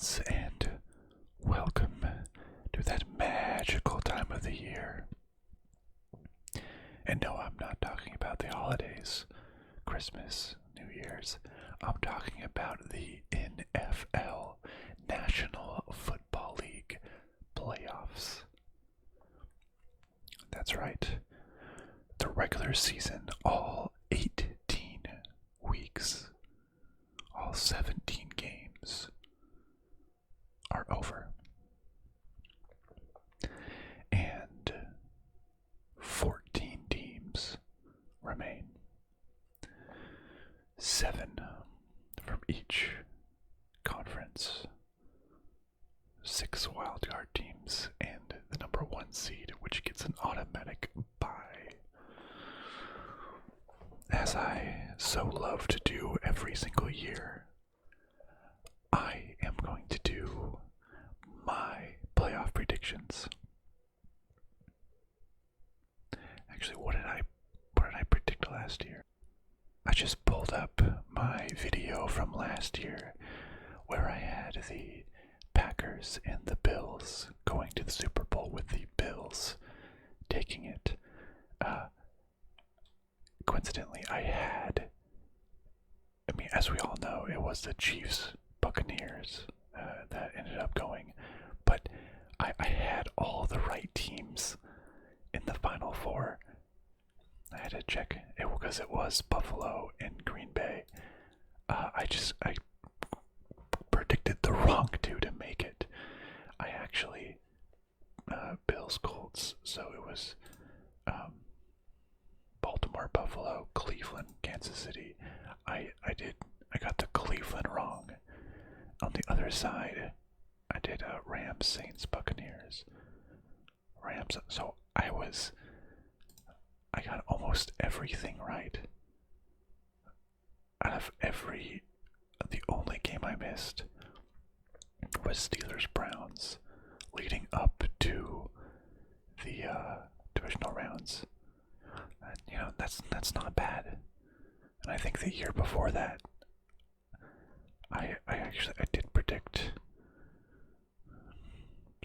friends, and welcome to that magical time of the year. And no, I'm not talking about the holidays, Christmas, New Year's. I'm talking about the NFL, National Football League playoffs. That's right. The regular season, all 18 weeks, all 17 games are over. And 14 teams remain. 7 from each conference. 6 wildcard teams and the number 1 seed, which gets an automatic bye. As I so love to do every single year, I am going to do my playoff predictions. Actually, what did I predict last year? I just pulled up my video from last year where I had the Packers and the Bills going to the Super Bowl, with the Bills taking it. Coincidentally, as we all know, it was the Chiefs Buccaneers that ended up going, but I had all the right teams in the Final Four. I had to check it because it was Buffalo and Green Bay. I predicted the wrong two to make it. I actually Bills Colts, so it was Baltimore, Buffalo, Cleveland, Kansas City. I got the Cleveland wrong. On the other side, I did Rams, Saints, Buccaneers. Rams. So I got almost everything right. Out of the only game I missed was Steelers Browns, leading up to the divisional rounds. And, that's not bad. And I think the year before that, I did predict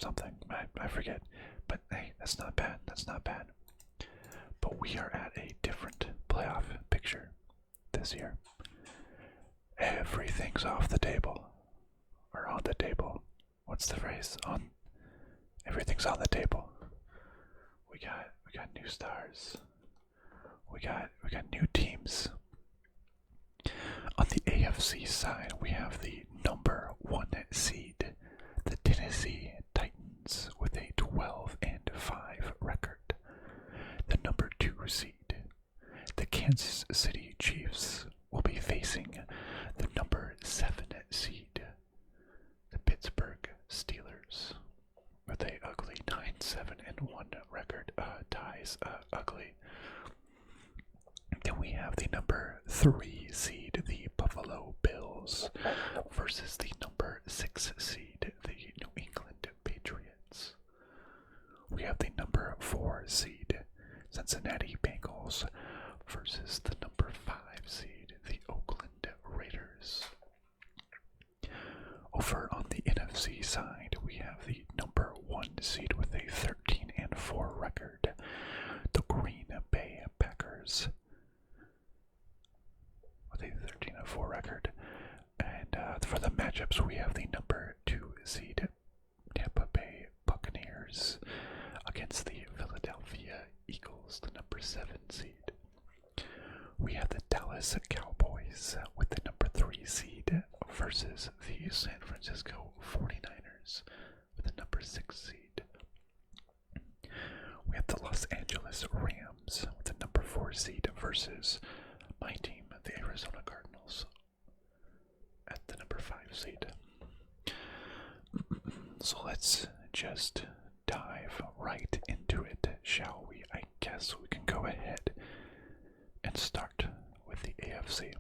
something. I forget. But hey, that's not bad. That's not bad. But we are at a different playoff picture this year. Everything's off the table. Or on the table. What's the phrase? Everything's on the table. We got new stars. We got new teams. On the AFC side, we have the number 1 seed, the Tennessee Titans, with a 12-5 record. The number 2 seed, the Kansas City Chiefs, will be facing the number 7 seed, the Pittsburgh Steelers, with a ugly 9-7-1 record. Ties ugly. Then we have the number 3 seed, the Buffalo Bills, versus the number 6 seed, the New England Patriots. We have the number 4 seed, Cincinnati Bengals, versus the number 5 seed, the Oakland Raiders. Over on the NFC side, we have the number 1 seed with a 13-4 record, the Green Bay Packers, with a 13-4 record. And for the matchups, we have the number 2 seed, Tampa Bay Buccaneers, against the Philadelphia Eagles, the number 7 seed. We have the Dallas Cowboys with the number 3 seed versus the San Francisco 49ers with the number 6 seed. We have the Los Angeles Rams with the number 4 seed versus my team, the Arizona Cardinals, at the number 5 seed. So let's just dive right into it, shall we? I guess we can go ahead and start with the AFC.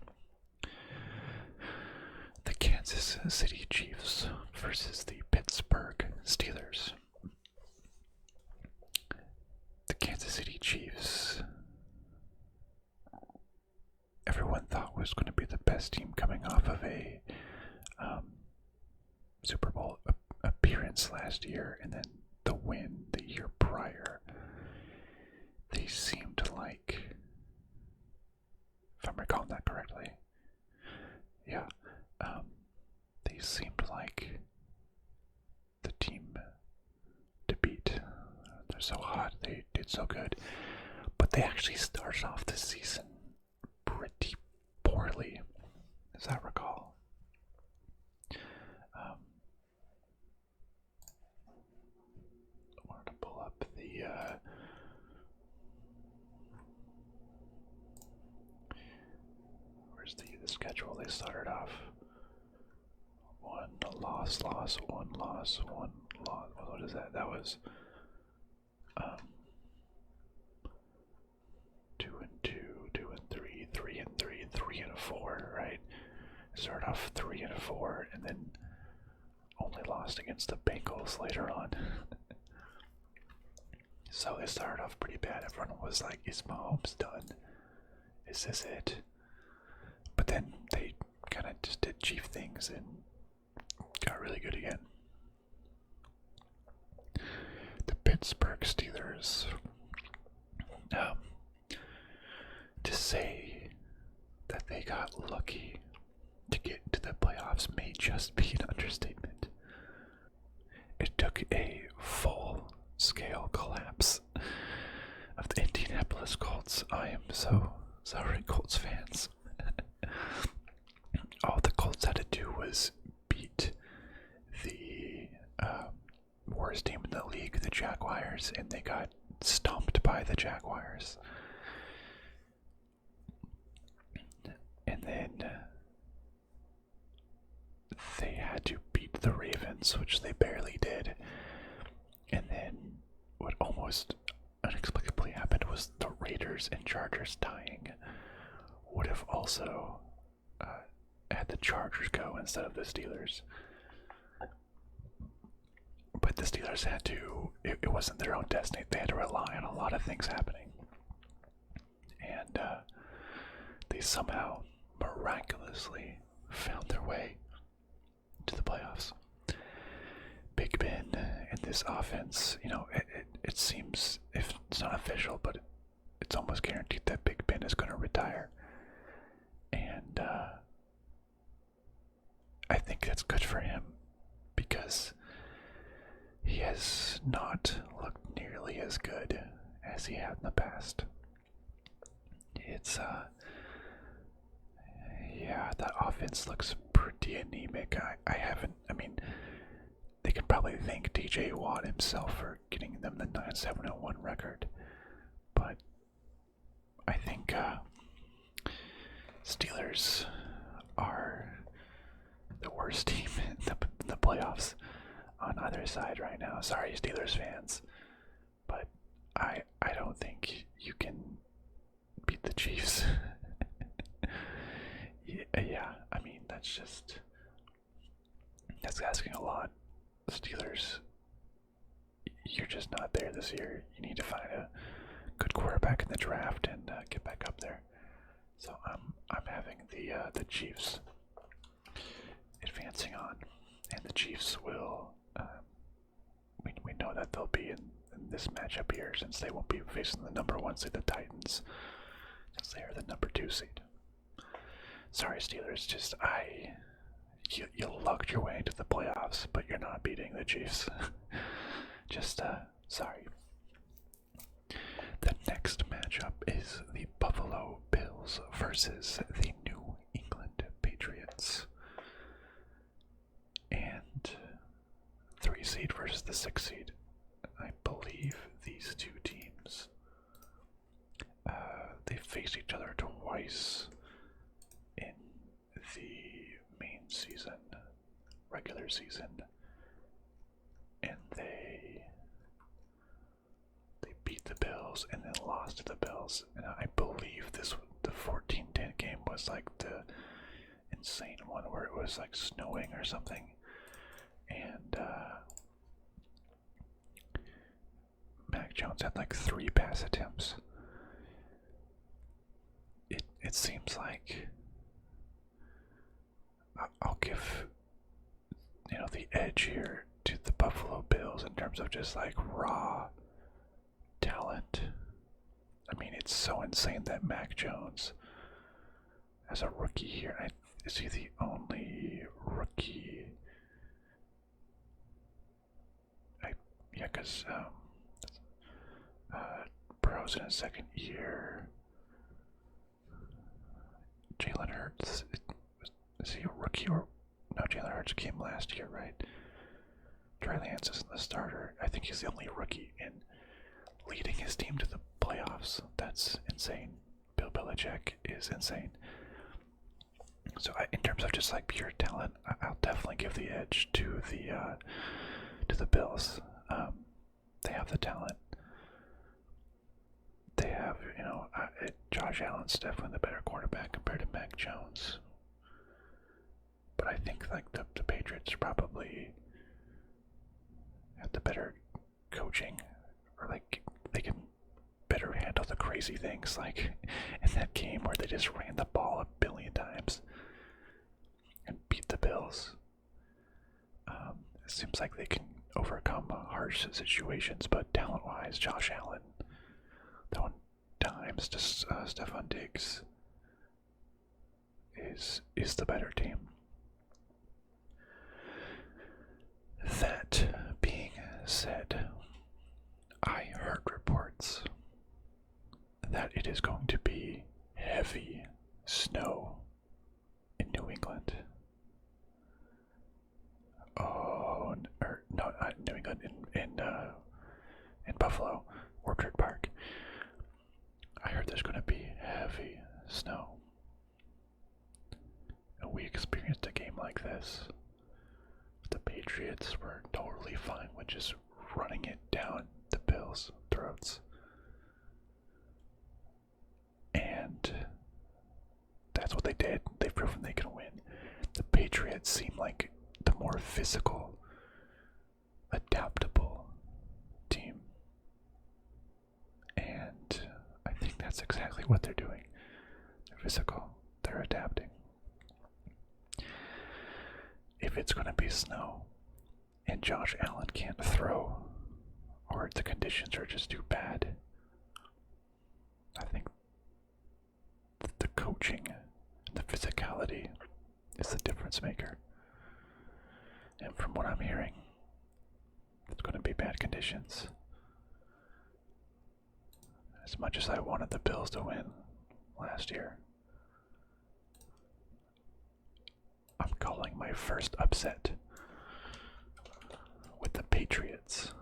The Kansas City Chiefs versus the Pittsburgh Steelers. The Kansas City Chiefs, everyone thought was going to be the best team coming off of a Super performance last year and then the win the year prior, they seemed like, if I'm recalling that correctly, yeah, they seemed like the team to beat. They're so hot, they did so good, but they actually started off the season pretty poorly, as I recall. I wanted to pull up the where's the schedule. They started off one loss, one loss, one loss. What is that? That was 2-2, 2-3, 3-3, 3-4, right? Started off 3-4, and then only lost against the Bengals later on. So they started off pretty bad. Everyone was like, "Is Mahomes done? Is this it?" But then they kind of just did Chief things and got really good again. The Pittsburgh Steelers. To say that they got lucky to get into the playoffs may just be an understatement. It took a full-scale collapse of the Indianapolis Colts. I am so sorry, Colts fans. All the Colts had to do was beat the worst team in the league, the Jaguars, and they got stomped by the Jaguars. And then they had to beat the Ravens, which they barely did. And then what almost inexplicably happened was the Raiders and Chargers tying would have also had the Chargers go instead of the Steelers. But the Steelers had to, it wasn't their own destiny. They had to rely on a lot of things happening. And they somehow miraculously found their way to the playoffs. Big Ben and this offense, you know, it seems, if it's not official, but it's almost guaranteed that Big Ben is going to retire. And I think that's good for him because he has not looked nearly as good as he had in the past. It's yeah, that offense looks pretty anemic. I mean, they can probably thank DJ Watt himself for getting them the 9-7-1 record, but I think Steelers are the worst team in the playoffs on either side right now. Sorry, Steelers fans, but I don't think you can beat the Chiefs. Yeah, I mean, that's asking a lot. Steelers, you're just not there this year. You need to find a good quarterback in the draft and get back up there. So I'm having the Chiefs advancing on, and the Chiefs will. We know that they'll be in this matchup here, since they won't be facing the number 1 seed, the Titans, since they are the number 2 seed. Sorry, Steelers, just you lucked your way into the playoffs, but you're not beating the Chiefs. Just sorry. The next matchup is the Buffalo Bills versus the New England Patriots. And 3 seed versus the 6 seed. I believe these two teams, they faced each other twice in the main season, regular season, and they beat the Bills and then lost to the Bills. And I believe the 14-10 game was like the insane one where it was like snowing or something, and Mac Jones had like 3 pass attempts. It seems like I'll give the edge here to the Buffalo Bills in terms of just like raw talent. I mean, it's so insane that Mac Jones, as a rookie here, is he the only rookie? Yeah, because Burrow's in his second year. Jalen Hurts, is he a rookie or no? Jalen Hurts came last year, right? Trey Lance isn't the starter. I think he's the only rookie in leading his team to the playoffs. That's insane. Bill Belichick is insane. So in terms of just like pure talent, I'll definitely give the edge to the Bills. They have the talent. They have, Josh Allen's definitely the better quarterback compared to Mac Jones. But I think like the Patriots probably have the better coaching, or like they can better handle the crazy things, like in that game where they just ran the ball a billion times and beat the Bills. It seems like they can overcome harsh situations, but talent-wise, Josh Allen throwing dimes to Stephon Diggs is the better team. That being said, I heard reports that it is going to be heavy snow in New England. Oh, or no, not New England, in Buffalo, Orchard Park. I heard there's going to be heavy snow. And we experienced a game like this. The Patriots were totally fine with just running it down the Bills' throats. And that's what they did. They've proven they can win. The Patriots seem like the more physical, adaptable team. And I think that's exactly what they're doing. They're physical. They're adapting. If it's going to be snow and Josh Allen can't throw, or the conditions are just too bad, I think the coaching, the physicality is the difference maker. And from what I'm hearing, it's going to be bad conditions. As much as I wanted the Bills to win last year, I'm calling my first upset with the Patriots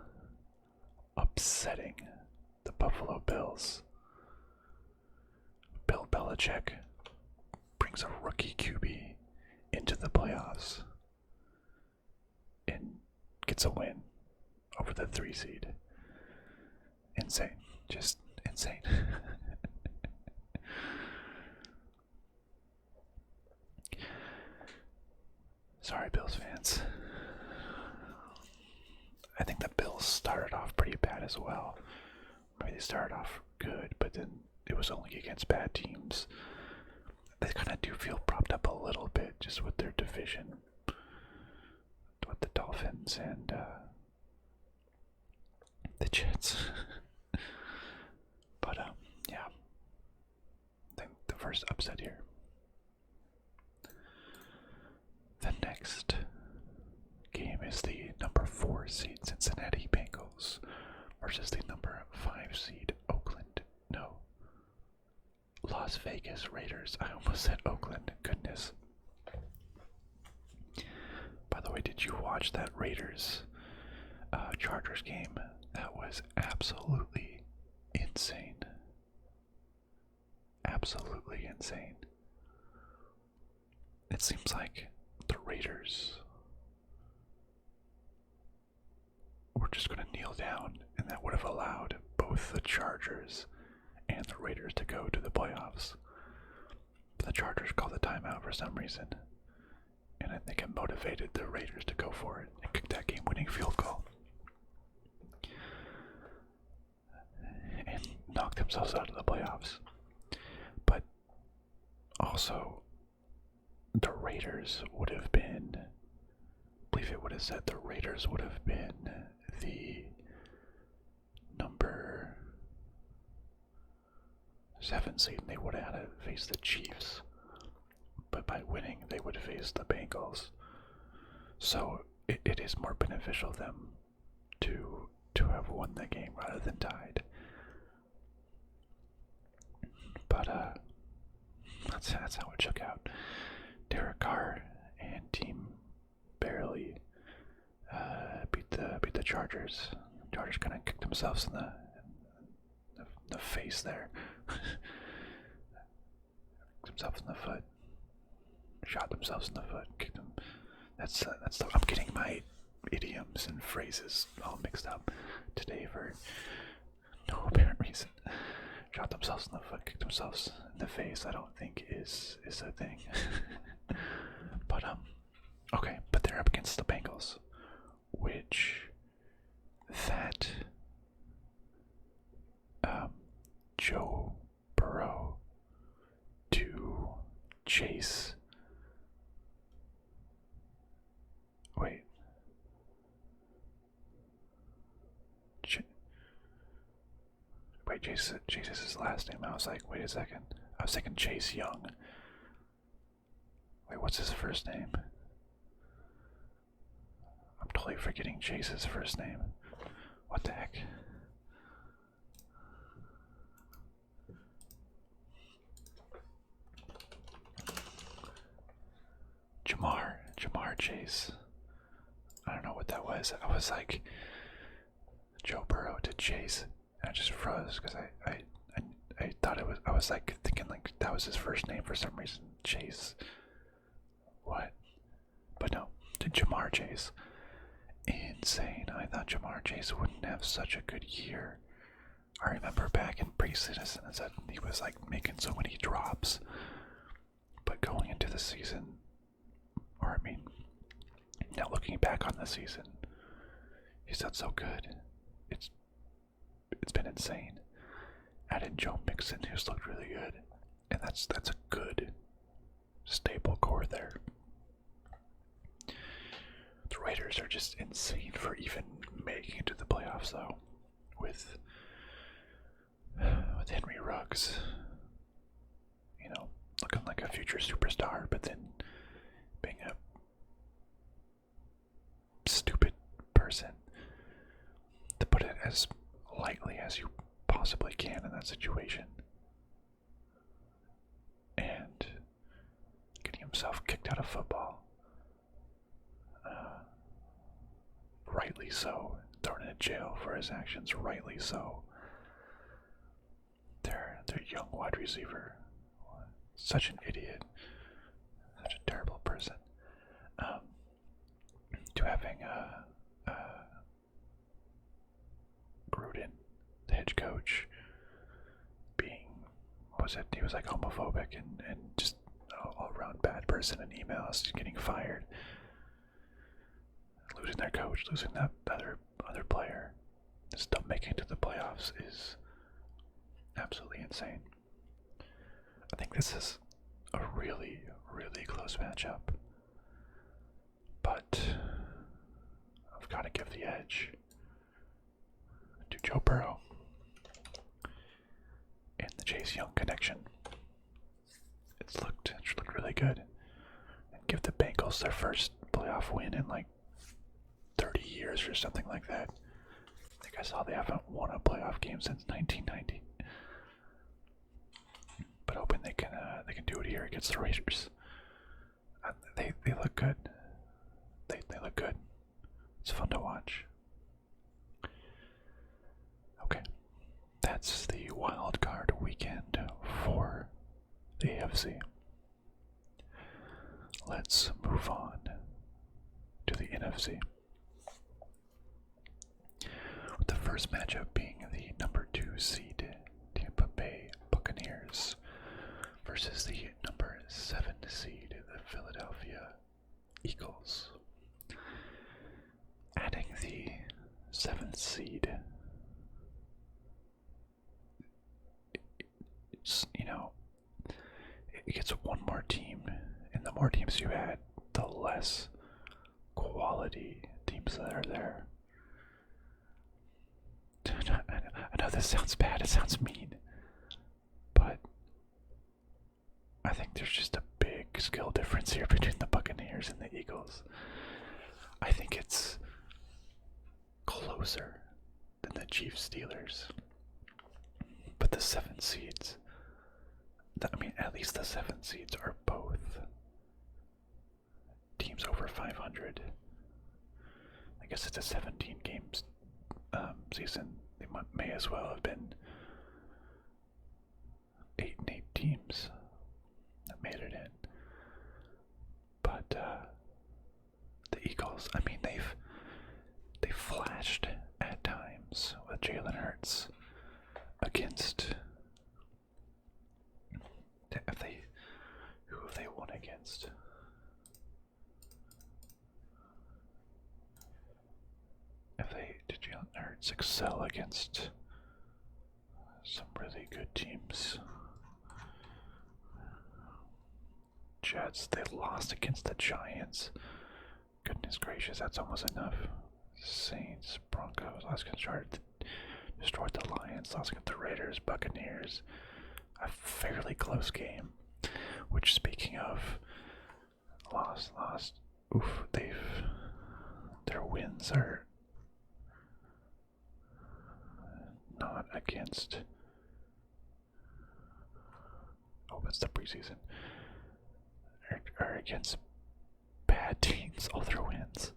upsetting the Buffalo Bills. Bill Belichick brings a rookie QB into the playoffs and gets a win over the 3 seed. Insane. Just insane. Sorry, Bills fans. I think the Bills started off pretty bad as well. Maybe they started off good, but then it was only against bad teams. They kind of do feel propped up a little bit just with their division, with the Dolphins and the Jets. But yeah, I think the first upset here. The next game is the number 4 seed Cincinnati Bengals versus the number 5 seed Las Vegas Raiders. I almost said Oakland. Goodness. By the way, did you watch that Raiders Chargers game? That was absolutely insane. Absolutely insane. It seems like the Raiders were just going to kneel down, and that would have allowed both the Chargers and the Raiders to go to the playoffs. But the Chargers called the timeout for some reason, and I think it motivated the Raiders to go for it and kick that game-winning field goal and knock themselves out of the playoffs. But also, the Raiders would have been, I believe it would have said the Raiders would have been the number 7 seed, and they would have had to face the Chiefs. But by winning, they would face the Bengals. So it is more beneficial them to have won the game rather than tied. But that's how it shook out. Derek Carr and team barely beat the Chargers. Chargers kind of kicked themselves in the face there. Themselves in the foot. Shot themselves in the foot. Kicked them. I'm getting my idioms and phrases all mixed up today for no apparent reason. Shot themselves in the foot, kicked themselves in the face. I don't think is a thing. But okay, but they're up against the Bengals, which that Joe Burrow to Chase. Wait. Wait, Chase is his last name. I was like, wait a second. I was thinking Chase Young. Wait, what's his first name? I'm totally forgetting Chase's first name. What the heck? Jamar Chase. I don't know what that was. I was like, Joe Burrow to Chase. And I just froze because I thought it was. I was like thinking like that was his first name for some reason. Chase. What? But no, to Jamar Chase. Insane. I thought Jamar Chase wouldn't have such a good year. I remember back in pre-Citizen that he was like making so many drops. But going into the season, or I mean, now looking back on the season, he's done so good. It's been insane. Add in Joe Mixon, who's looked really good, and that's a good stable core there. The Raiders are just insane for even making it to the playoffs, though, with Henry Ruggs, looking like a future superstar, but then being a stupid person, to put it as lightly as you possibly can in that situation, and getting himself kicked out of football, rightly so, thrown in jail for his actions, rightly so. Their young wide receiver, such an idiot, such a terrible person, to having Gruden, the head coach, being, he was like homophobic and just all around bad person in emails, getting fired, losing their coach, losing that other player, still making it to the playoffs is absolutely insane. I think this is a really, really close matchup, but I've got to give the edge to Joe Burrow and the Chase Young connection. It's looked really good, and give the Bengals their first playoff win in like 30 years or something like that. I think I saw they haven't won a playoff game since 1990. But hoping they can do it here against the Raiders. They look good. They look good. It's fun to watch. Okay, that's the wild card weekend for the AFC. Let's move on to the NFC. With the first matchup being the number 2 seed Tampa Bay Buccaneers versus the number 7 seed, the Philadelphia Eagles. Adding the 7th seed, it gets one more team, and the more teams you add, the less quality quality teams that are there. I know this sounds bad, it sounds mean, but I think there's just a big skill difference here between the Buccaneers and the Eagles. I think it's closer than the Chiefs Steelers. But the 7 seeds, at least the 7 seeds are both teams over 500. I guess it's a 17 games season. They may as well have been 8-8 teams that made it in. But the Eagles, they've flashed at times with Jalen Hurts against. Who have they won against? Did Jalen Hurts excel against some really good teams? Jets, they lost against the Giants. Goodness gracious, that's almost enough. Saints, Broncos, lost against Chargers, destroyed the Lions, lost against the Raiders, Buccaneers. A fairly close game. Which, speaking of lost, their wins are not against. Oh, that's the preseason. Are against bad teams. All their wins.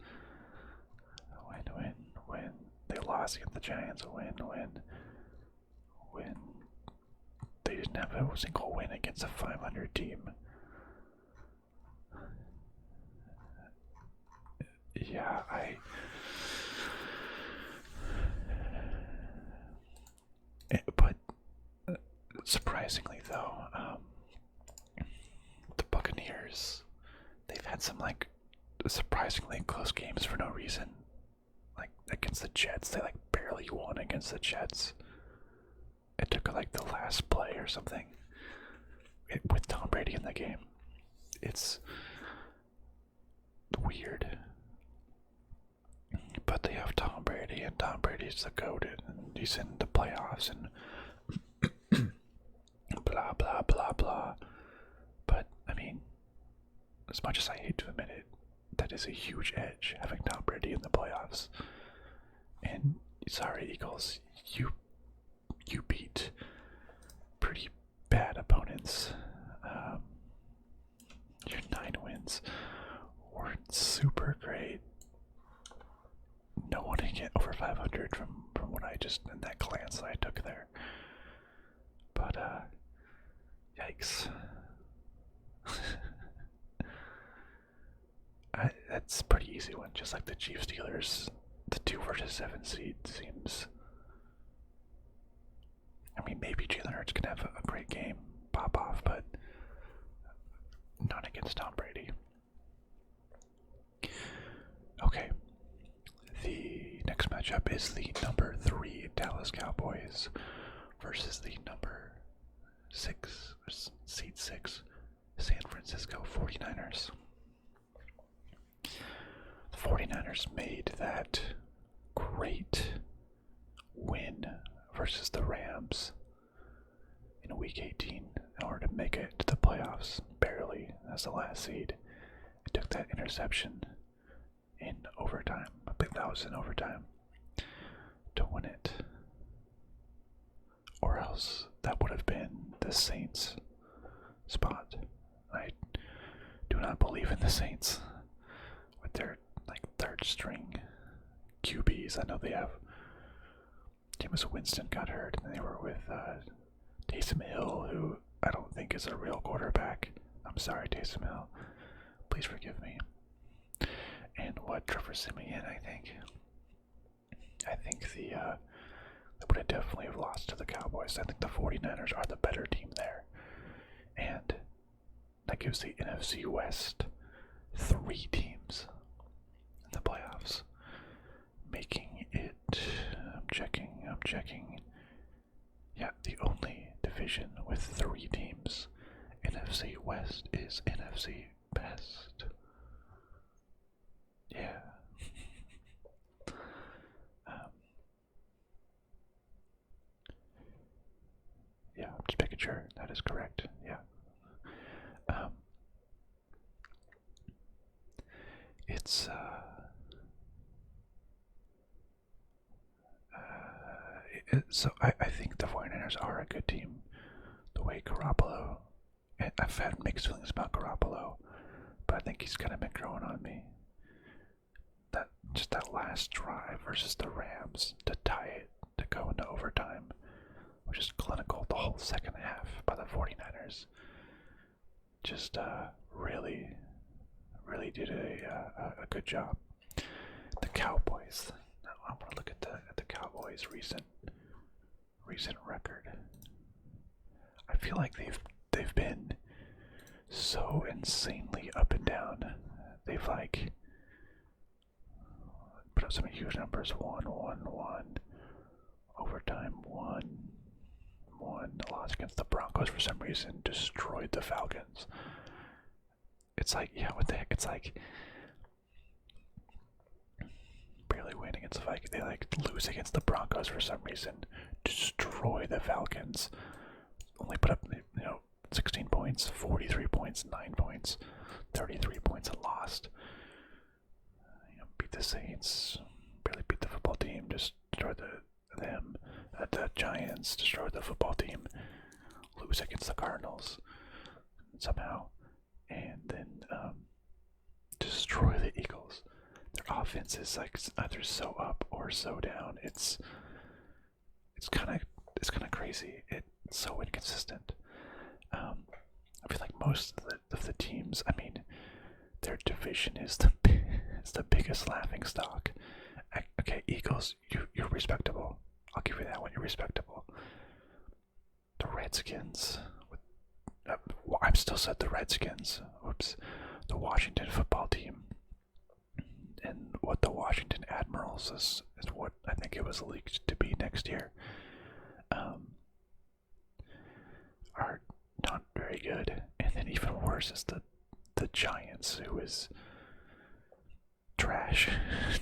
Win. They lost against the Giants. Win. They didn't have a single win against a 500 team. Yeah, but surprisingly though, the Buccaneers, they've had some surprisingly close games for no reason. Like against the Jets, they barely won against the Jets. It took the last play or something with Tom Brady in the game. It's weird. But they have Tom Brady, and Tom Brady's the GOAT, and he's in the playoffs, and blah, blah, blah, blah. But, as much as I hate to admit it, that is a huge edge, having Tom Brady in the playoffs. And, sorry, Eagles, you beat pretty bad opponents. Your 9 wins weren't super great. No one can get over 500 from what I just, in that glance that I took there. But, yikes. That's a pretty easy one, just like the Chiefs Steelers. The 2 versus 7 seed seems. Maybe Jalen Hurts can have a great game, pop off, but not against Tom Brady. Okay. The next matchup is the number 3 Dallas Cowboys versus the number 6, seed 6, San Francisco 49ers. The 49ers made that great win versus the Rams in week 18 in order to make it to the playoffs, barely as the last seed. It took that interception in overtime, I believe that was in overtime, to win it. Or else that would have been the Saints' spot. I do not believe in the Saints with their third string QBs. I know they have. Jameis Winston got hurt, and they were with Taysom Hill, who I don't think is a real quarterback. I'm sorry, Taysom Hill. Please forgive me. And Trevor Siemian, I think. I think they would have definitely have lost to the Cowboys. I think the 49ers are the better team there. And that gives the NFC West 3 teams in the playoffs, making it, I'm checking. Yeah, the only division with 3 teams. NFC West is NFC best. Yeah. making sure that is correct. Yeah. It's so I think the 49ers are a good team. The way Garoppolo, I've had mixed feelings about Garoppolo, but I think he's kind of been growing on me. That last drive versus the Rams to tie it, to go into overtime, which is clinical the whole second half by the 49ers. Just really did a good job. The Cowboys. Now I want to look at the Cowboys' recent record. I feel like they've been so insanely up and down. They've like put up some huge numbers. 1-1-1, overtime 1-1. Loss against the Broncos for some reason. Destroyed the Falcons. It's like, yeah, what the heck? It's like barely win against the Vikings. They like lose against the Broncos for some reason. Destroy the Falcons. Only put up 16 points, 43 points, 9 points, 33 points, and lost. Beat the Saints, barely beat the football team, just destroyed them. The Giants destroyed the football team, lose against the Cardinals somehow, and then destroy the Eagles. Their offense is like either so up or so down. It's kind of crazy. It's so inconsistent. I feel like most of the teams, I mean, their division is the biggest laughing stock. Okay, Eagles, you're respectable. I'll give you that one. You're respectable. The Redskins, I'm still said the Redskins. Oops, the Washington football team, and what the Washington Admirals is what I think it was leaked to be next year. Are not very good, and then even worse is the Giants, who is trash.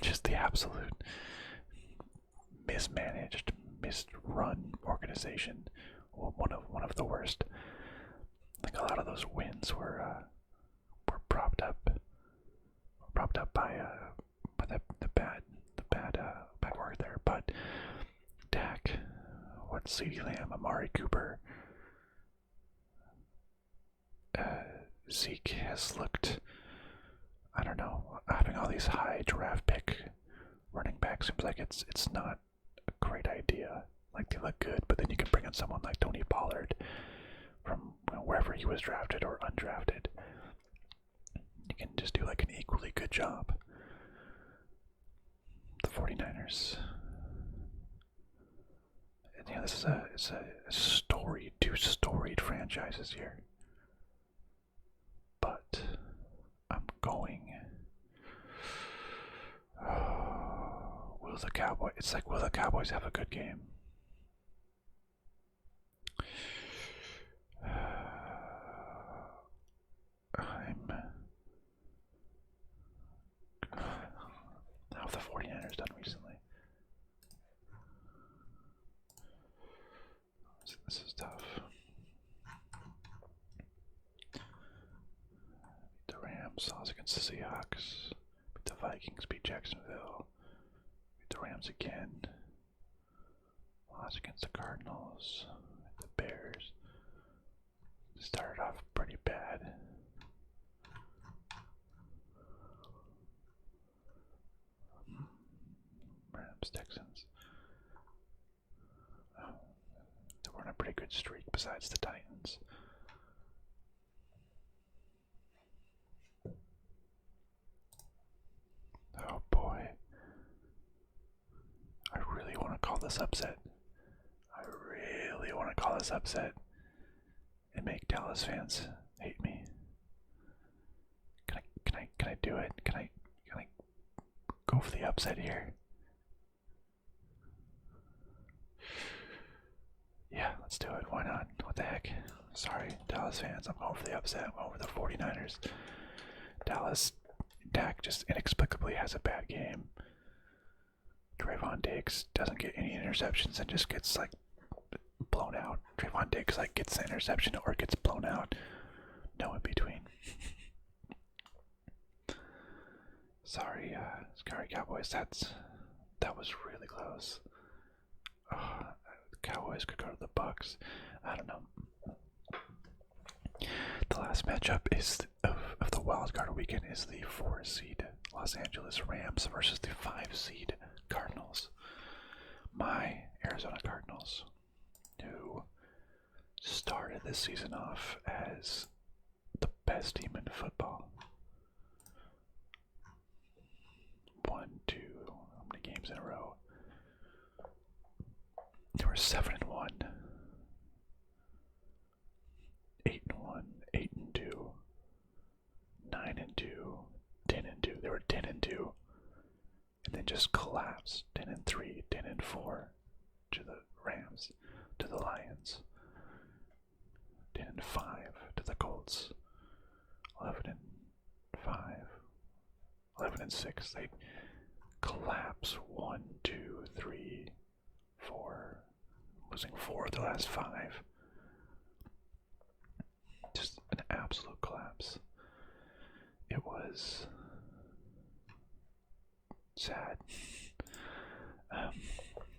Just the absolute mismanaged, misrun organization. One of the worst. I think a lot of those wins were propped up by the bad work there. But Dak, CeeDee Lamb, Amari Cooper, Zeke has looked, I don't know, having all these high draft pick running backs seems like it's not a great idea. Like, they look good, but then you can bring in someone like Tony Pollard from wherever he was drafted or undrafted. You can just do like an equally good job. The 49ers. And this is a storied, two storied franchises here. But I'm going. Will the Cowboys? It's like, will the Cowboys have a good game? How have the 49ers done recently? This is tough. The Rams lost against the Seahawks. Beat the Vikings, beat Jacksonville. Beat the Rams again. Lost against the Cardinals. The Bears. Started off pretty bad. Rams, Texans. They were on a pretty good streak besides the Titans. Oh boy. I really want to call this upset. And make Dallas fans hate me. Can I do it? Can I go for the upset here? Yeah, let's do it. Why not? What the heck? Sorry, Dallas fans. I'm going for the upset. I'm going for the 49ers. Dallas, Dak just inexplicably has a bad game. Trayvon Diggs doesn't get any interceptions and just gets like blown out. Trayvon Diggs like gets the interception or gets blown out. No in between. Sorry, Cowboys. That was really close. The Cowboys could go to the Bucks. I don't know. The last matchup is of the wild card weekend is the 4 seed Los Angeles Rams versus the 5 seed Cardinals. My Arizona Cardinals, who started this season off as the best team in football. 1, 2, how many games in a row? They were 7-1, 8-1, 8-2, 9-2, 10-2. They were 10-2, and then just collapsed. 10-3, 10-4 to the Rams, to the Lions. 10-5 to the Colts. 11-5, 11-6. They collapse 1, 2, 3, 4, losing 4 of the last 5. Just an absolute collapse. It was sad.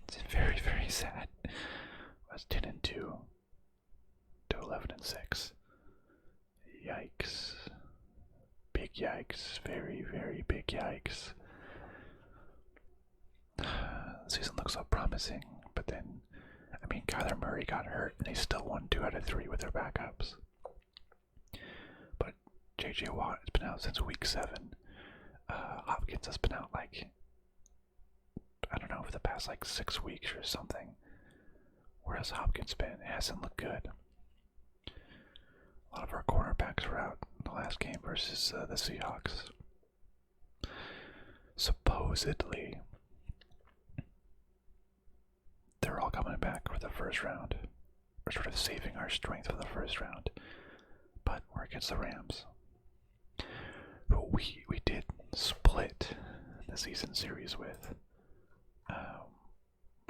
It's very, very sad. It was 10-2 to 11-6. Yikes. Big yikes. Very, very big yikes. The season looks so promising, but then, Kyler Murray got hurt and they still won 2 out of 3 with their backups. But J.J. Watt has been out since week 7. Hopkins has been out for the past 6 weeks or something. Whereas Hopkins been? It hasn't looked good. A lot of our cornerbacks were out in the last game versus the Seahawks. Supposedly, they're all coming back for the first round. We're sort of saving our strength for the first round. But we're against the Rams, who we did split the season series with.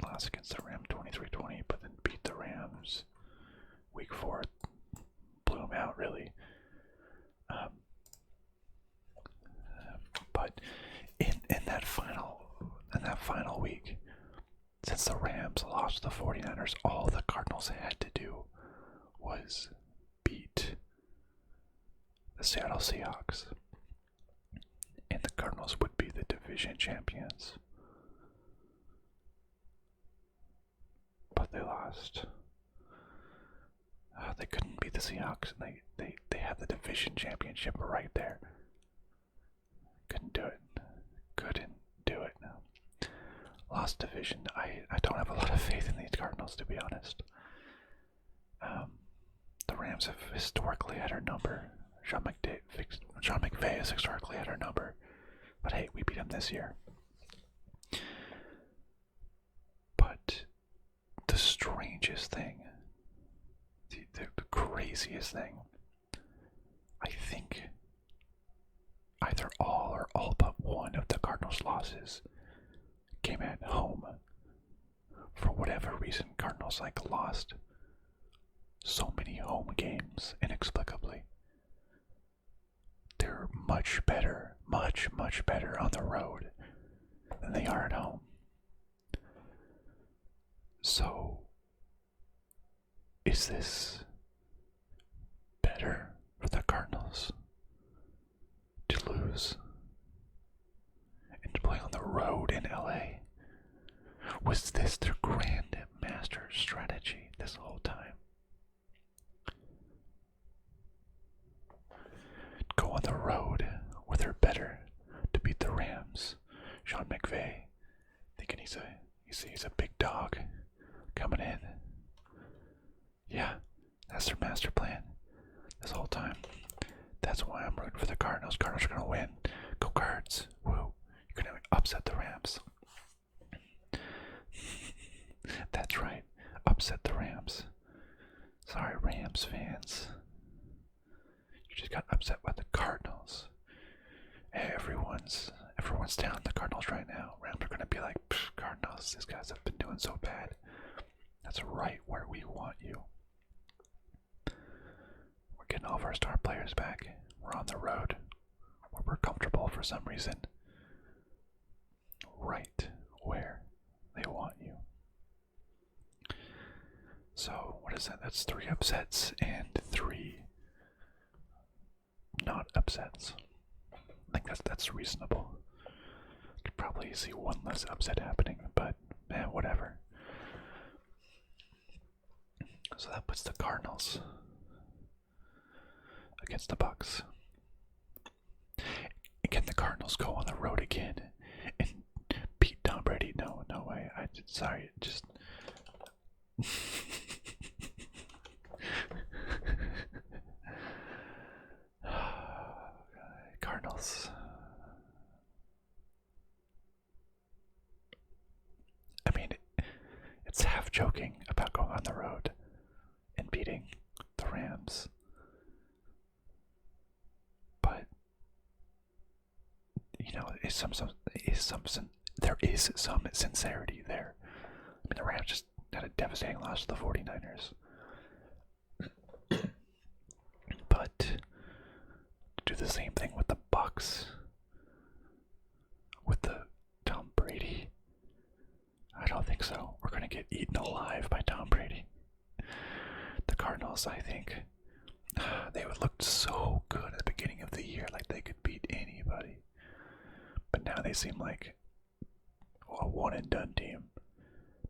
Lost against the Rams 23-20, but then beat the Rams week 4. Blew them out, really. But in that final week, since the Rams lost to the 49ers, all the Cardinals had to do was beat the Seattle Seahawks, and the Cardinals would be the division champions. But they lost. They couldn't beat the Seahawks, and they had the division championship right there. Couldn't do it. Lost division. I don't have a lot of faith in these Cardinals, to be honest. The Rams have historically had our number. Sean McVay has historically had our number. But hey, we beat them this year. But the strangest thing, the craziest thing, I think either all or all but one of the Cardinals' losses came at home. For whatever reason, Cardinals lost so many home games inexplicably. They're much better on the road than they are at home. So, is this better for the Cardinals to lose and to play on the road in LA? Was this their grand master strategy this whole time? Go on the road where they're better to beat the Rams. Sean McVay thinking he's a big dog coming in. Yeah, that's their master plan this whole time. That's why I'm rooting for the Cardinals. Cardinals are gonna win. Go Cards. Woo. You're gonna upset the Rams. That's right. Upset the Rams. Sorry, Rams fans. You just got upset by the Cardinals. Everyone's down the Cardinals right now. Rams are gonna be like, Cardinals, these guys have been doing so bad. That's right where we want you. We're getting all of our star players back. We're on the road where we're comfortable for some reason. Right where they want you. So, what is that? That's 3 upsets and 3 not upsets. I think that's reasonable. Could probably see one less upset happening, but whatever. So that puts the Cardinals against the Bucks. Can the Cardinals go on the road again and beat Tom Brady? No way. Sorry, just Cardinals. I mean, it's half joking about going on the road and beating the Rams, but you know, there is some sincerity there. I mean, the Rams just had a devastating loss to the 49ers. But to do the same thing with the Bucks, with the Tom Brady, I don't think so. We're going to get eaten alive by Tom Brady. The Cardinals, I think, they would look so good at the beginning of the year, like they could beat anybody. But now they seem like a one-and-done team.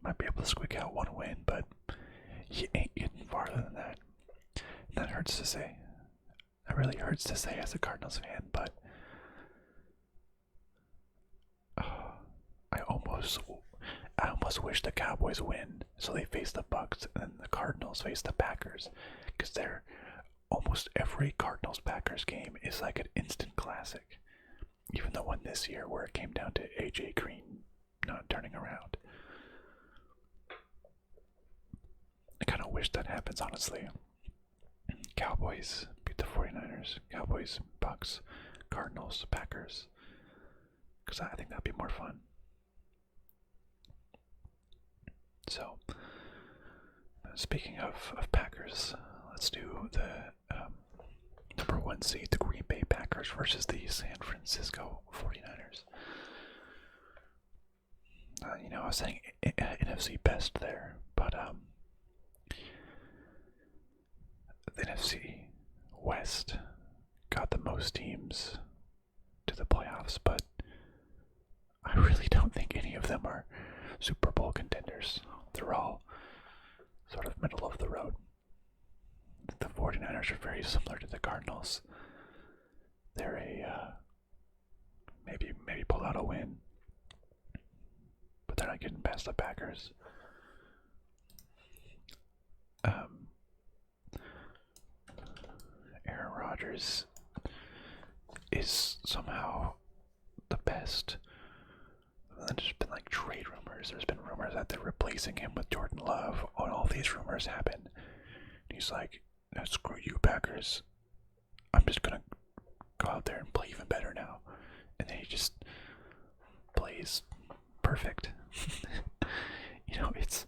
Might be able to squeak out one win, but you ain't getting farther than that. And that hurts to say. That really hurts to say as a Cardinals fan, but I almost wish the Cowboys win, so they face the Bucks, and then the Cardinals face the Packers, because they're almost every Cardinals-Packers game is like an instant classic. Even the one this year where it came down to AJ Green not turning around. I kind of wish that happens, honestly. Cowboys beat the 49ers. Cowboys, Bucks, Cardinals, Packers. Because I think that'd be more fun. So, speaking of Packers, let's do the number 1 seed, the Green Bay Packers versus the San Francisco 49ers. You know, I was saying NFC best there, but the NFC West got the most teams to the playoffs, but I really don't think any of them are Super Bowl contenders. They're all sort of middle of the road. The 49ers are very similar to the Cardinals. They're maybe pull out a win, but they're not getting past the Packers. Aaron Rodgers is somehow the best. There's been like trade rumors. There's been rumors that they're replacing him with Jordan Love. When all these rumors happen, he's like, screw you, Packers. I'm just gonna go out there and play even better now. And then he just plays perfect. You know, it's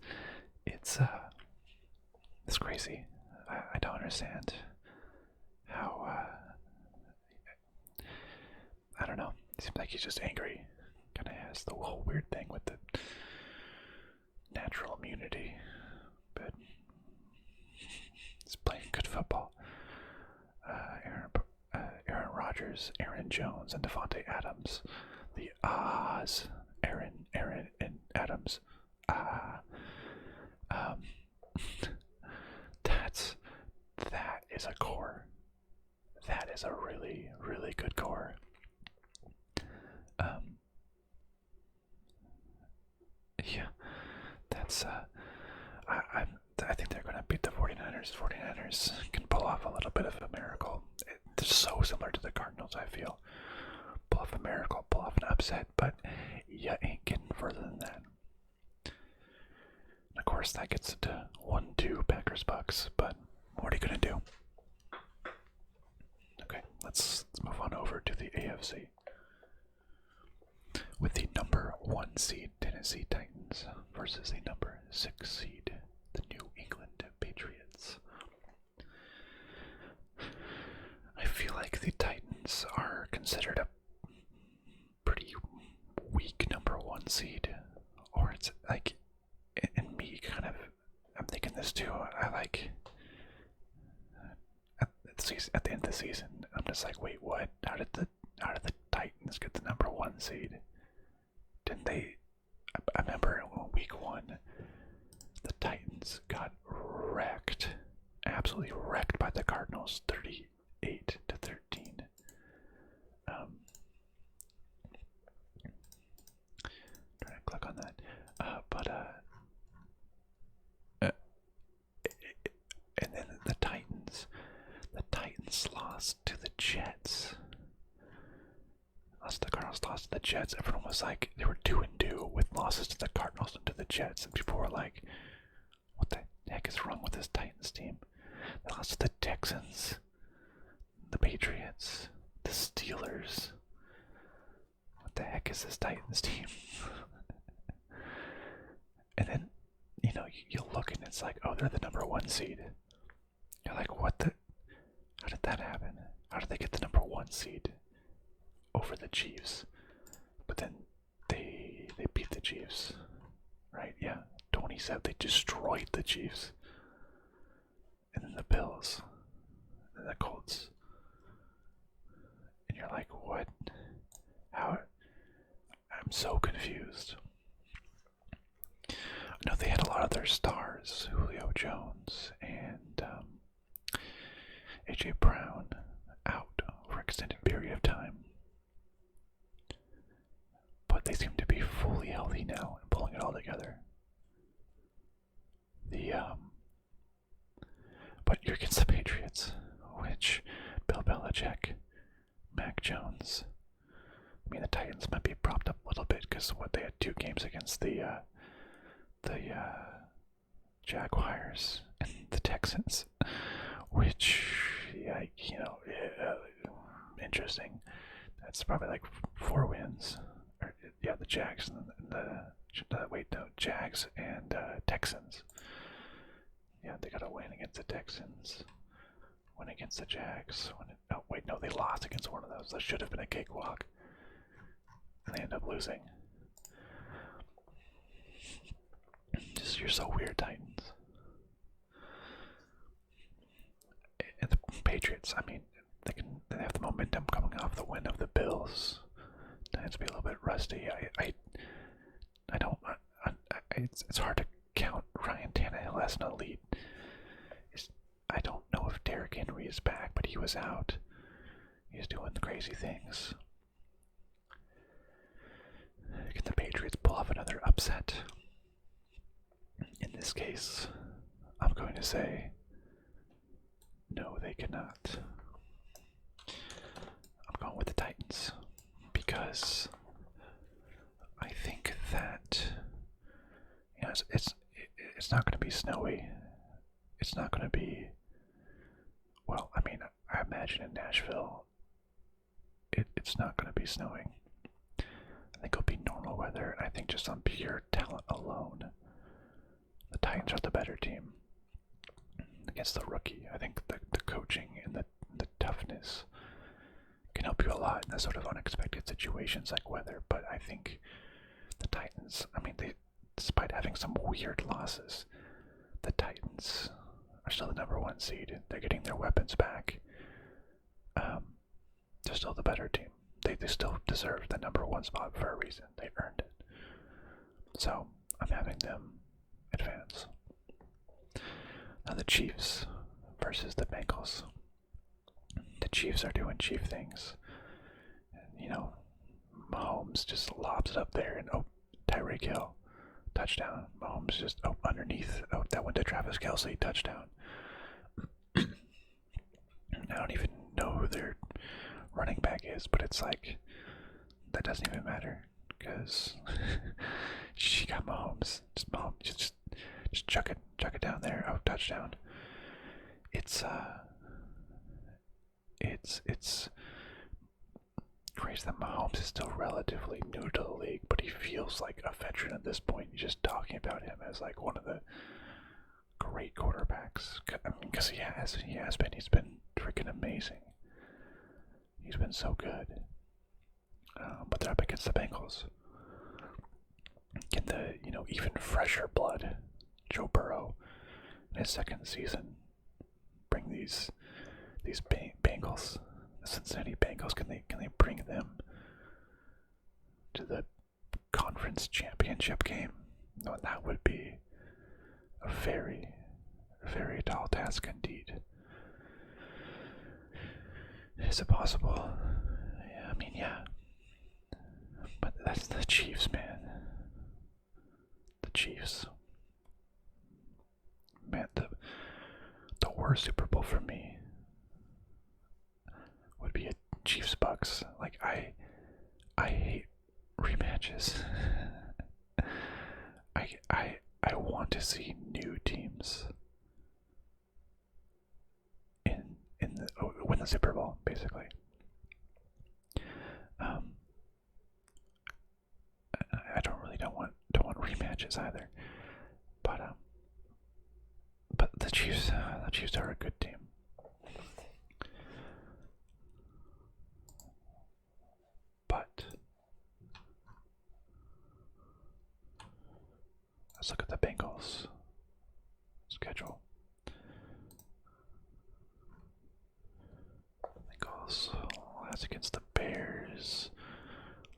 crazy. I don't understand how I don't know. It seems like he's just angry. Kind of has the whole weird thing with the natural immunity, but he's playing good football. Aaron Rodgers, Aaron Jones, and Devontae Adams. The ahs. Aaron, and Adams. That is a core. That is a really, really good core. Yeah, that's I think they're gonna beat the 49ers. 49ers can pull off a little bit of a miracle. They're so similar to the Cardinals, I feel. Pull off a miracle, pull off an upset, but you ain't getting further than that. And of course, that gets it to 1-2 Packers Bucks, but what are you gonna do? Okay, let's move on over to the AFC. With the number 1 seed Tennessee Titans versus the number 6 seed season. I'm just like, wait, what? How did the Titans get the number 1 seed? Didn't they? I remember in week 1, the Titans got wrecked, absolutely wrecked by the Cardinals, 38-13. Trying to click on that, and then the Titans lost to the Jets. The Cardinals lost to the Jets. Everyone was like, they were 2-2 with losses to the Cardinals and to the Jets, and people were like, what the heck is wrong with this Titans team? They lost to the Texans, the Patriots, the Steelers. What the heck is this Titans team? And then, you look and it's like, oh, they're the number 1 seed. You're like, what the? How did that happen? How did they get the number 1 seed over the Chiefs? But then they beat the Chiefs, right? Yeah, 27. They destroyed the Chiefs. And then the Bills, and the Colts. And you're like, what? How? I'm so confused. I know they had a lot of their stars, Julio Jones and AJ Brown, out for an extended period of time. But they seem to be fully healthy now and pulling it all together. But you're against the Patriots, which Bill Belichick, Mac Jones. I mean, the Titans might be propped up a little bit because they had 2 games against the Jaguars and the Texans, which, interesting. That's probably like 4 wins. The Jags and Jags and Texans. Yeah, they got a win against the Texans. Win against the Jags. They lost against one of those. That should have been a cakewalk. And they end up losing. You're so weird, Titans. And the Patriots, I mean, they have the momentum coming off the win of the Bills. Titans be a little bit rusty. I don't. It's hard to count Ryan Tannehill as an elite. I don't know if Derrick Henry is back, but he was out. He's doing crazy things. Can the Patriots pull off another upset? In this case, I'm going to say no, they cannot. I'm going with the Titans because I think that it's not going to be snowy. It's not going to be, well, I mean, I imagine in Nashville it's not going to be snowing. I think it'll be normal weather, and I think just on pure talent alone, the Titans are the better team against the rookie. I think the coaching and the toughness can help you a lot in the sort of unexpected situations like weather, but I think the Titans, I mean, despite having some weird losses, the Titans are still the number 1 seed. They're getting their weapons back. They're still the better team. They still deserve the number 1 spot for a reason. They earned it. So I'm having them advance. Now the Chiefs versus the Bengals. The Chiefs are doing Chief things. And, Mahomes just lobs it up there and Tyreek Hill, touchdown. Mahomes just underneath. That went to Travis Kelce, touchdown. I don't even know who their running back is, but it's like that doesn't even matter because she got Mahomes. Just chuck it down there. Touchdown. It's crazy that Mahomes is still relatively new to the league, but he feels like a veteran at this point. You're just talking about him as like one of the great quarterbacks. I mean, because he has been. He's been freaking amazing. He's been so good. But they're up against the Bengals. Can the even fresher blood, Joe Burrow, in his 2nd season, bring these these Bengals, the Cincinnati Bengals, can they bring them to the conference championship game? No, that would be a very, very tall task indeed. Is it possible? Yeah, I mean, yeah. But that's the Chiefs, man. The Chiefs. Man, the worst Super Bowl for me would be a Chiefs Bucks. Like I hate rematches. I want to see new teams in the win the Super Bowl, basically. I don't want rematches either. But the Chiefs are a good team. But let's look at the Bengals schedule. Bengals lost against the Bears,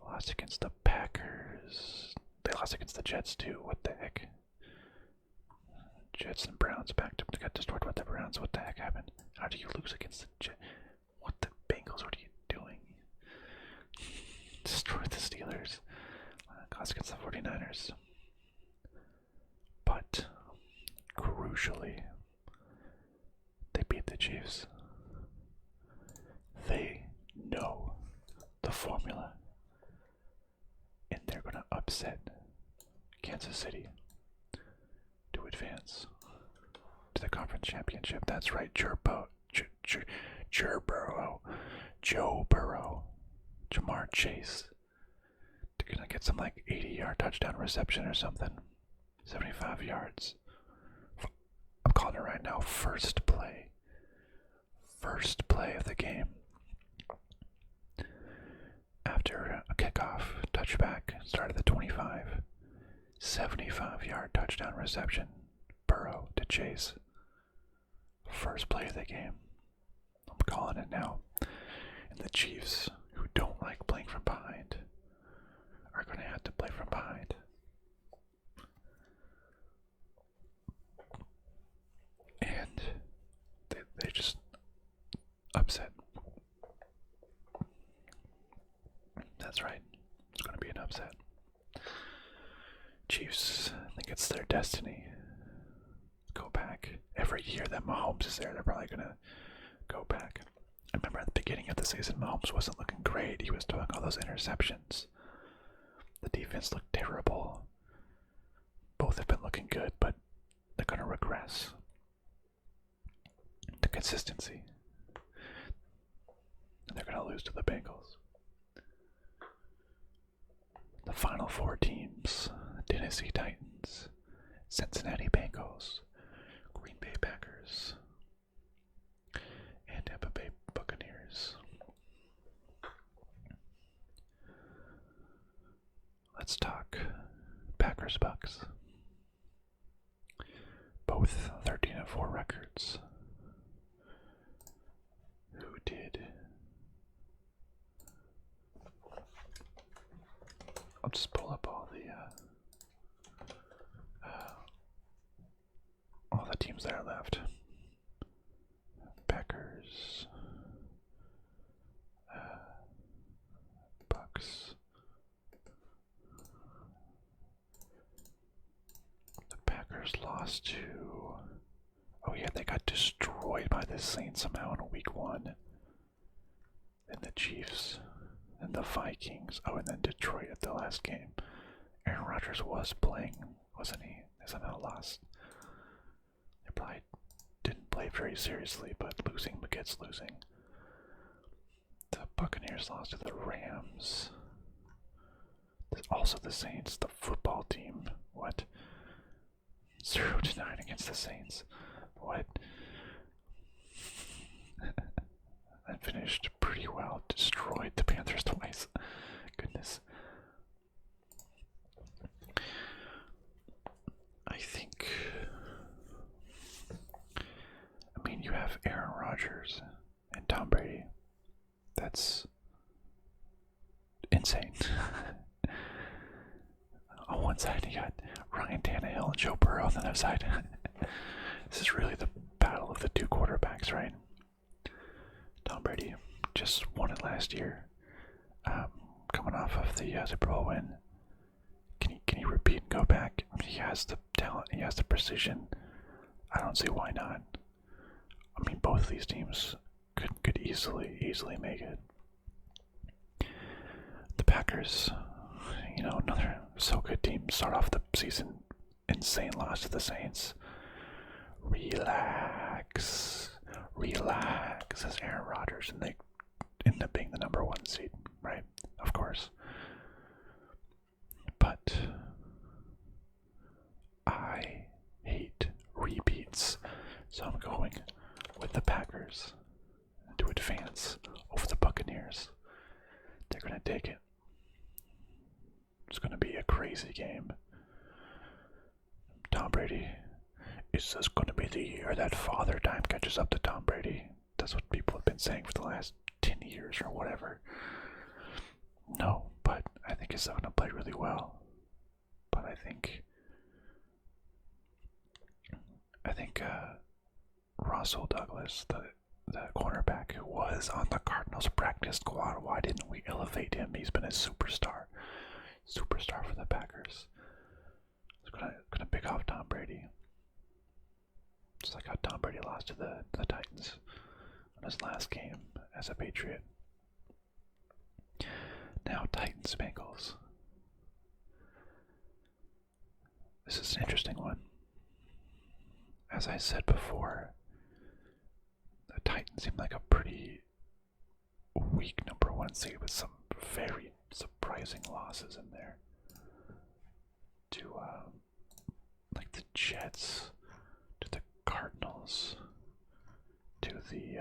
lost against the Packers. They lost against the Jets too. What the heck? Jets and Browns back to got destroyed by the Browns. What the heck happened? How do you lose against the Jets? What the Bengals? What are you doing? Destroyed the Steelers. Lost against the 49ers. But crucially, they beat the Chiefs. They know the formula, and they're gonna upset Kansas City to advance to the conference championship. That's right, Joe Burrow, Jamar Chase. They're gonna get some like 80-yard touchdown reception or something. 75 yards. I'm calling it right now. First play of the game. After a kickoff, touchback, start of the 25. 75-yard touchdown reception. Burrow to Chase. First play of the game. I'm calling it now. And the Chiefs, who don't like playing from behind, are going to have to play from behind. And they just upset. That's right. It's going to be an upset. Chiefs think it's their destiny. Go back. Every year that Mahomes is there, they're probably going to go back. I remember at the beginning of the season, Mahomes wasn't looking great. He was throwing all those interceptions. The defense looked terrible. Both have been looking good, but they're going to regress. The consistency. And they're going to lose to the Bengals. The final four teams: Tennessee Titans, Cincinnati Bengals, Green Bay Packers, and Tampa Bay Buccaneers. Let's talk Packers Bucks. Both 13-4 records. Who did? I'll just pull up all the teams that are left. Packers, Bucks. The Packers lost to. Oh yeah, they got destroyed by the Saints somehow in week 1. Then the Chiefs. And the Vikings. Oh, and then Detroit at the last game. Aaron Rodgers was playing, wasn't he? They somehow lost. They probably didn't play very seriously, but losing begets losing. The Buccaneers lost to the Rams. Also the Saints, the football team. What? 0-9 against the Saints. What? And finished pretty well. Destroyed the Panthers twice. Goodness. I mean, you have Aaron Rodgers Tom Brady. That's insane. On one side, you got Ryan Tannehill and Joe Burrow. On the other side, this is really the battle of the two quarterbacks, right? Tom Brady just won it last year, coming off of the Super Bowl win. Can he repeat and go back? He has the talent. He has the precision. I don't see why not. I mean, both of these teams could easily make it. The Packers, another so good team. Start off the season, insane loss to the Saints. Relax. As Aaron Rodgers, and they end up being the number 1 seed, right? Of course. But I hate repeats, so I'm going with the Packers to advance over the Buccaneers. They're going to take it. It's going to be a crazy game. Tom Brady, is this going to be the year that Father Time catches up to Tom Brady? That's what people have been saying for the last 10 years or whatever. No, but I think he's going to play really well. But I think Russell Douglas, the cornerback who was on the Cardinals practice squad, why didn't we elevate him? He's been a superstar for the Packers. He's gonna pick off Tom Brady. Just like how Tom Brady lost to the Titans in his last game as a Patriot. Now Titans Bengals. This is an interesting one. As I said before, the Titans seem like a pretty weak number 1 seed with some very surprising losses in there. To like the Jets, to the Cardinals, to the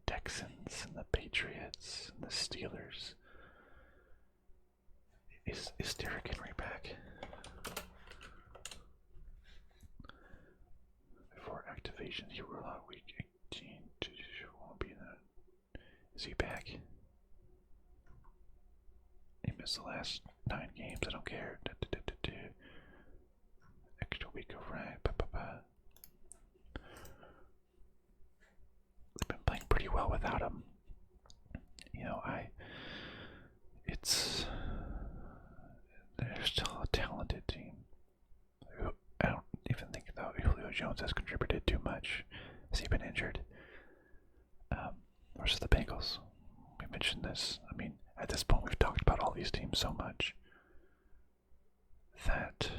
Texans and the Patriots and the Steelers. Is Derrick Henry back? Before activation, he ruled out week 18. Won't be that. Is he back? He missed the last 9 games. I don't care. Extra week of right. They've been playing pretty well without him. They're still a talented team. I don't even think though Julio Jones has contributed too much. Has he been injured? Versus the Bengals. We mentioned this. I mean, at this point we've talked about all these teams so much that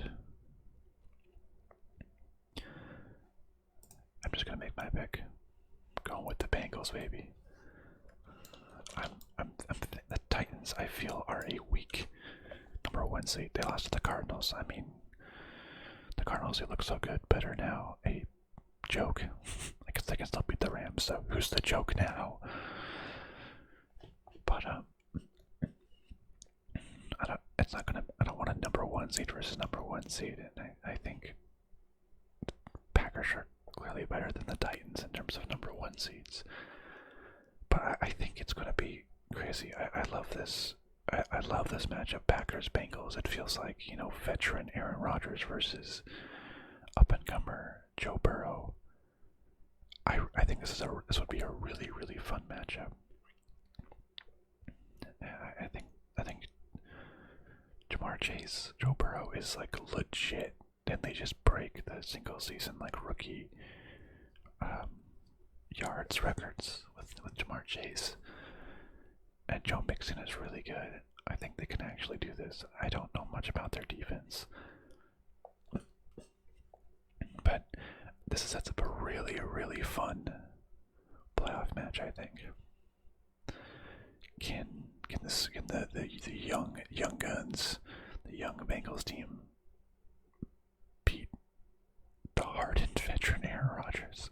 I'm just gonna make my pick. I'm going with the Bengals, baby. The Titans, I feel, are a weak number 1 seed. They lost to the Cardinals. I mean, the Cardinals, they look so good, but are now a joke. I guess they can still beat the Rams, so who's the joke now? But I don't want a number 1 seed versus number 1 seed, and I think the Packers are clearly better than the Titans in terms of number 1 seeds. But I think it's going to be crazy. I love this. I love this matchup, Packers-Bengals. It feels like, veteran Aaron Rodgers versus up-and-comer Joe Burrow. I think this would be a really, really fun matchup. I think Jamar Chase, Joe Burrow is like legit. Then they just break the single season like rookie yards records with Jamar Chase. And Joe Mixon is really good. I think they can actually do this. I don't know much about their defense, but this sets up a really, really fun playoff match. I think. Can the young guns, the young Bengals team, beat the hardened veteran Aaron Rodgers?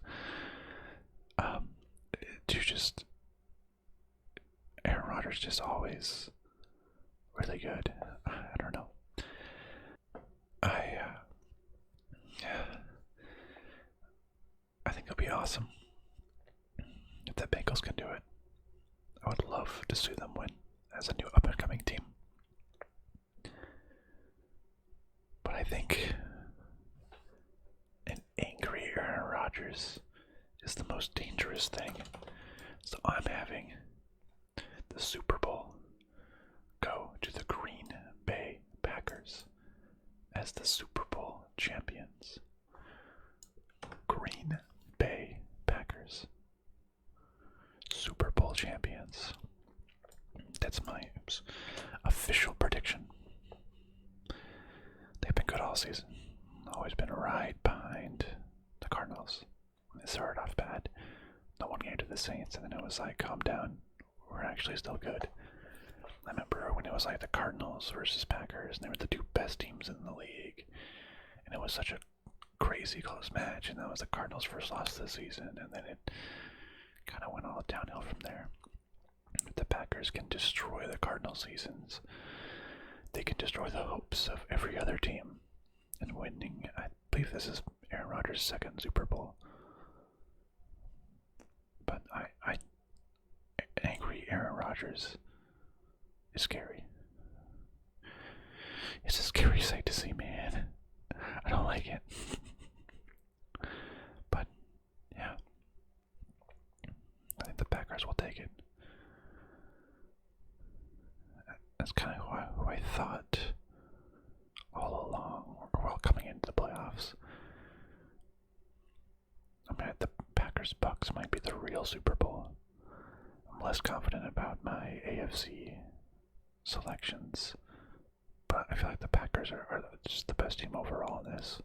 Aaron Rodgers just always really good. I don't know. I think it'll be awesome if the Bengals can do it. love to see them win as a new up-and-coming team. But I think an angry Aaron Rodgers is the most dangerous thing. So I'm having the Super Bowl go to the Green Bay Packers as the Super Bowl champions. Green Bay Packers, Super Bowl champions. That's my official prediction. They've been good all season. Always been right behind the Cardinals. They started off bad. The one game to the Saints, and then it was like, calm down. We're actually still good. I remember when it was like the Cardinals versus Packers, and they were the two best teams in the league. And it was such a crazy close match, and that was the Cardinals' first loss of the season, and then it kind of went all downhill from there. If the Packers can destroy the Cardinals' seasons, they can destroy the hopes of every other team. And winning, I believe this is Aaron Rodgers' second Super Bowl. But angry Aaron Rodgers is scary. It's a scary sight to see, man. I don't like it. But, yeah. I think the Packers will take it. That's kind of who I thought all along, or while coming into the playoffs. I mean, the Packers-Bucks might be the real Super Bowl. I'm less confident about my AFC selections, but I feel like the Packers are just the best team overall in this.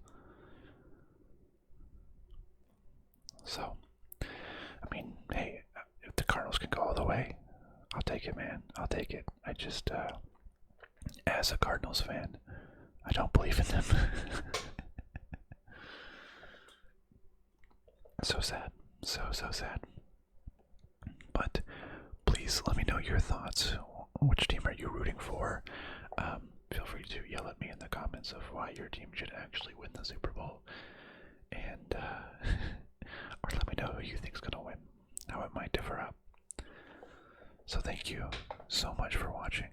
So, I mean, hey, if the Cardinals can go all the way, I'll take it, man. I'll take it. I just, as a Cardinals fan, I don't believe in them. So sad. So sad. But please let me know your thoughts. Which team are you rooting for? Feel free to yell at me in the comments of why your team should actually win the Super Bowl. And, or let me know who you think's gonna win. How it might differ up. So thank you so much for watching.